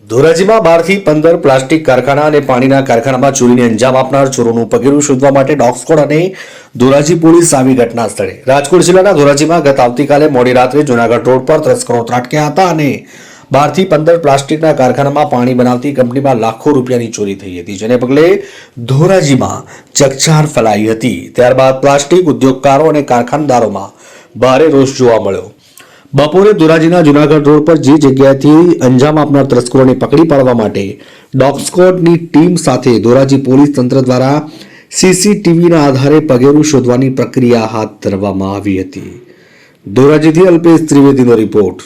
ધોરાજીમાં 12 થી 15 પ્લાસ્ટિક કારખાના અને પાણીના કારખાનામાં ચોરીને અંજામ આપનાર ચોરોનું પગેરું શોધવા માટે ડોગ સ્ક્વોડ અને ધોરાજી પોલીસ આવી ઘટના સ્થળે. રાજકોટ જિલ્લાના ધોરાજીમાં ગત આવતીકાલે મોડી રાત્રે જૂનાગઢ રોડ પર તસ્કરો ત્રાટક્યા હતા અને 12 થી 15 પ્લાસ્ટિકના કારખાનામાં પાણી બનાવતી કંપનીમાં લાખો રૂપિયાની ચોરી થઈ હતી, જેને પગલે ધોરાજીમાં ચકચાર ફેલાઈ હતી. ત્યારબાદ પ્લાસ્ટિક ઉદ્યોગકારો અને કારખાનદારોમાં ભારે રોષ જોવા મળ્યો. બપોરે ધોરાજીના જૂનાગઢ રોડ પર જે જગ્યાએથી અંજામ આપનાર તસ્કરોને પકડી પાડવા માટે ડોગ સ્ક્વોડની ટીમ સાથે ધોરાજી પોલીસ તંત્ર દ્વારા સીસીટીવીના આધારે પગેરું શોધવાની પ્રક્રિયા હાથ ધરવામાં આવી હતી. ધોરાજીથી અલ્પેશ ત્રિવેદીનો રિપોર્ટ.